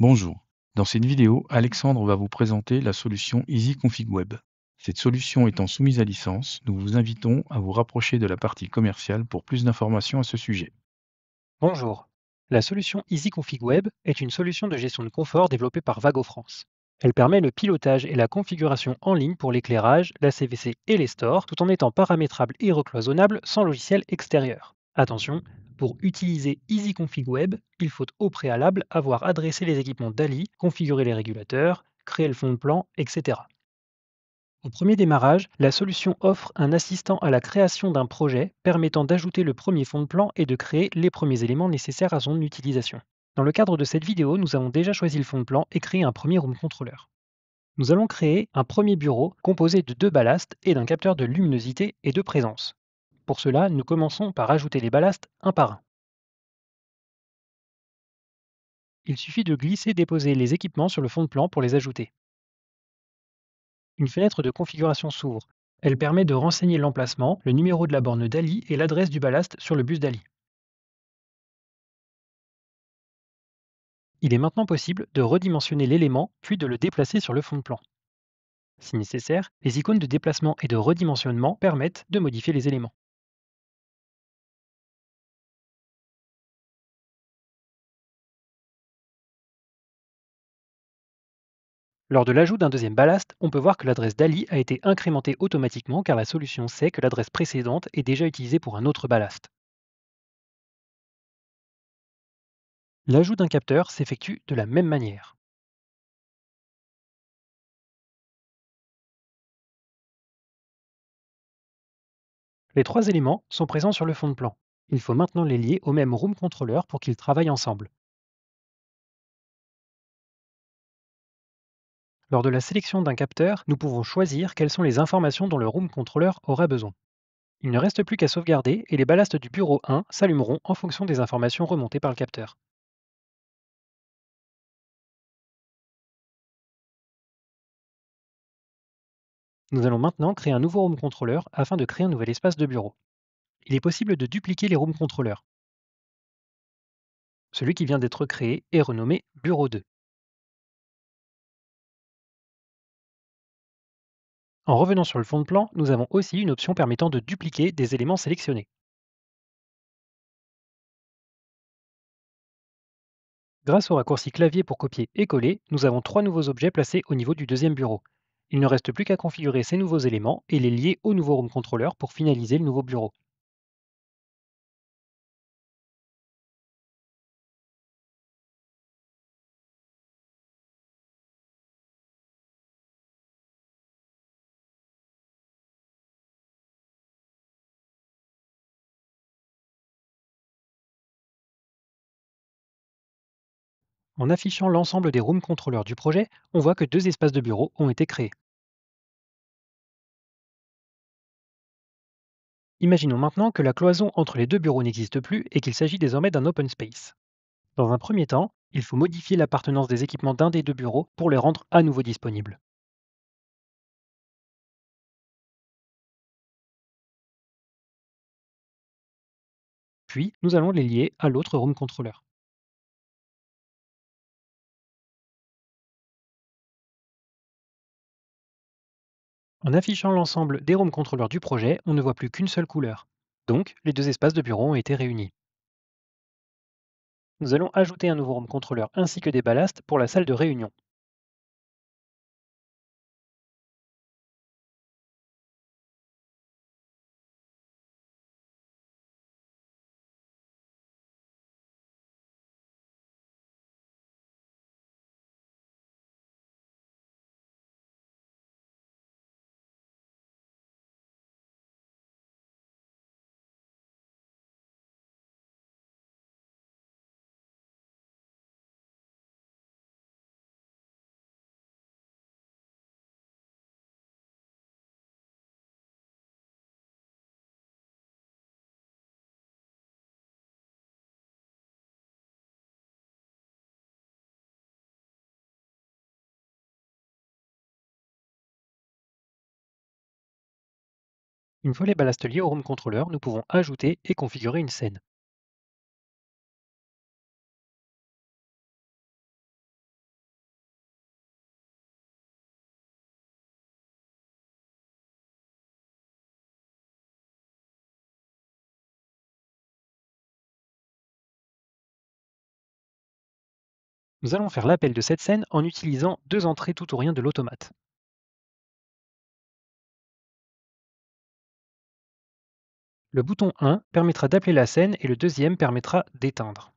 Bonjour. Dans cette vidéo, Alexandre va vous présenter la solution Easy Config Web. Cette solution étant soumise à licence, nous vous invitons à vous rapprocher de la partie commerciale pour plus d'informations à ce sujet. Bonjour. La solution Easy Config Web est une solution de gestion de confort développée par Vago France. Elle permet le pilotage et la configuration en ligne pour l'éclairage, la CVC et les stores, tout en étant paramétrable et recloisonnable sans logiciel extérieur. Attention, pour utiliser Easy Config Web, il faut au préalable avoir adressé les équipements DALI, configurer les régulateurs, créer le fond de plan, etc. Au premier démarrage, la solution offre un assistant à la création d'un projet permettant d'ajouter le premier fond de plan et de créer les premiers éléments nécessaires à son utilisation. Dans le cadre de cette vidéo, nous avons déjà choisi le fond de plan et créé un premier room controller. Nous allons créer un premier bureau composé de deux ballasts et d'un capteur de luminosité et de présence. Pour cela, nous commençons par ajouter les ballasts un par un. Il suffit de glisser-déposer les équipements sur le fond de plan pour les ajouter. Une fenêtre de configuration s'ouvre. Elle permet de renseigner l'emplacement, le numéro de la borne DALI et l'adresse du ballast sur le bus DALI. Il est maintenant possible de redimensionner l'élément puis de le déplacer sur le fond de plan. Si nécessaire, les icônes de déplacement et de redimensionnement permettent de modifier les éléments. Lors de l'ajout d'un deuxième ballast, on peut voir que l'adresse DALI a été incrémentée automatiquement car la solution sait que l'adresse précédente est déjà utilisée pour un autre ballast. L'ajout d'un capteur s'effectue de la même manière. Les trois éléments sont présents sur le fond de plan. Il faut maintenant les lier au même room controller pour qu'ils travaillent ensemble. Lors de la sélection d'un capteur, nous pouvons choisir quelles sont les informations dont le room controller aura besoin. Il ne reste plus qu'à sauvegarder et les ballasts du bureau 1 s'allumeront en fonction des informations remontées par le capteur. Nous allons maintenant créer un nouveau room controller afin de créer un nouvel espace de bureau. Il est possible de dupliquer les room controllers. Celui qui vient d'être créé est renommé Bureau 2. En revenant sur le fond de plan, nous avons aussi une option permettant de dupliquer des éléments sélectionnés. Grâce au raccourci clavier pour copier et coller, nous avons trois nouveaux objets placés au niveau du deuxième bureau. Il ne reste plus qu'à configurer ces nouveaux éléments et les lier au nouveau room controller pour finaliser le nouveau bureau. En affichant l'ensemble des room controllers du projet, on voit que deux espaces de bureau ont été créés. Imaginons maintenant que la cloison entre les deux bureaux n'existe plus et qu'il s'agit désormais d'un open space. Dans un premier temps, il faut modifier l'appartenance des équipements d'un des deux bureaux pour les rendre à nouveau disponibles. Puis, nous allons les lier à l'autre room controller. En affichant l'ensemble des room controllers du projet, on ne voit plus qu'une seule couleur. Donc, les deux espaces de bureau ont été réunis. Nous allons ajouter un nouveau room controller ainsi que des ballasts pour la salle de réunion. Une fois les ballasts liés au room controller, nous pouvons ajouter et configurer une scène. Nous allons faire l'appel de cette scène en utilisant deux entrées tout ou rien de l'automate. Le bouton 1 permettra d'appeler la scène et le deuxième permettra d'éteindre.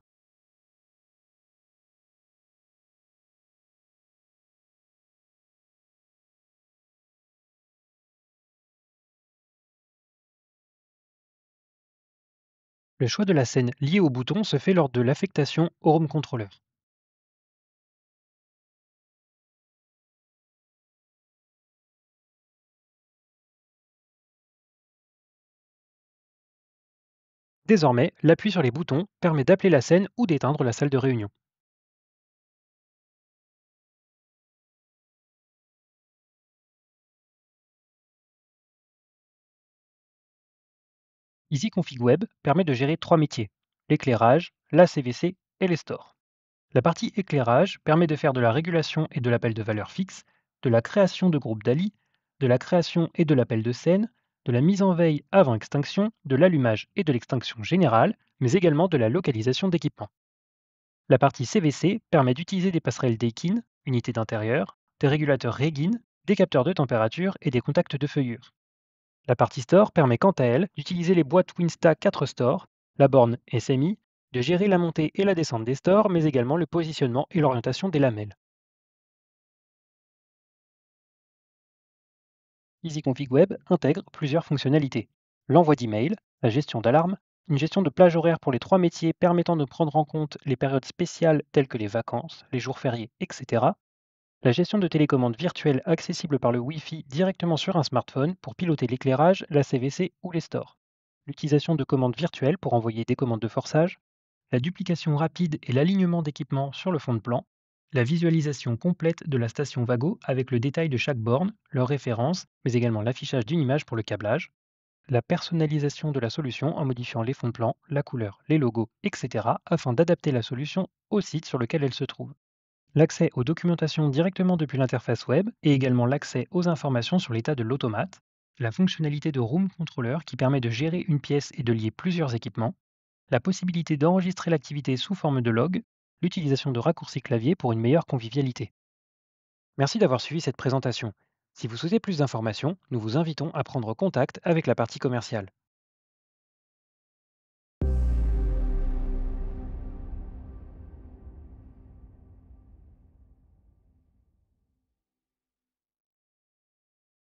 Le choix de la scène liée au bouton se fait lors de l'affectation au Home Controller. Désormais, l'appui sur les boutons permet d'appeler la scène ou d'éteindre la salle de réunion. Easy Config Web permet de gérer trois métiers, l'éclairage, la CVC et les stores. La partie éclairage permet de faire de la régulation et de l'appel de valeurs fixes, de la création de groupes d'ALI, de la création et de l'appel de scène, de la mise en veille avant extinction, de l'allumage et de l'extinction générale, mais également de la localisation d'équipements. La partie CVC permet d'utiliser des passerelles Daikin, unités d'intérieur, des régulateurs Regin, des capteurs de température et des contacts de feuillure. La partie Store permet quant à elle d'utiliser les boîtes Winsta 4 Store, la borne SMI, de gérer la montée et la descente des stores, mais également le positionnement et l'orientation des lamelles. EasyConfig Web intègre plusieurs fonctionnalités. L'envoi d'email, la gestion d'alarmes, une gestion de plage horaire pour les trois métiers permettant de prendre en compte les périodes spéciales telles que les vacances, les jours fériés, etc. La gestion de télécommande virtuelle accessible par le Wi-Fi directement sur un smartphone pour piloter l'éclairage, la CVC ou les stores. L'utilisation de commandes virtuelles pour envoyer des commandes de forçage, la duplication rapide et l'alignement d'équipements sur le fond de plan, la visualisation complète de la station Vago avec le détail de chaque borne, leur référence, mais également l'affichage d'une image pour le câblage, la personnalisation de la solution en modifiant les fonds de plan, la couleur, les logos, etc. afin d'adapter la solution au site sur lequel elle se trouve. L'accès aux documentations directement depuis l'interface web et également l'accès aux informations sur l'état de l'automate, la fonctionnalité de Room Controller qui permet de gérer une pièce et de lier plusieurs équipements, la possibilité d'enregistrer l'activité sous forme de log, l'utilisation de raccourcis clavier pour une meilleure convivialité. Merci d'avoir suivi cette présentation. Si vous souhaitez plus d'informations, nous vous invitons à prendre contact avec la partie commerciale.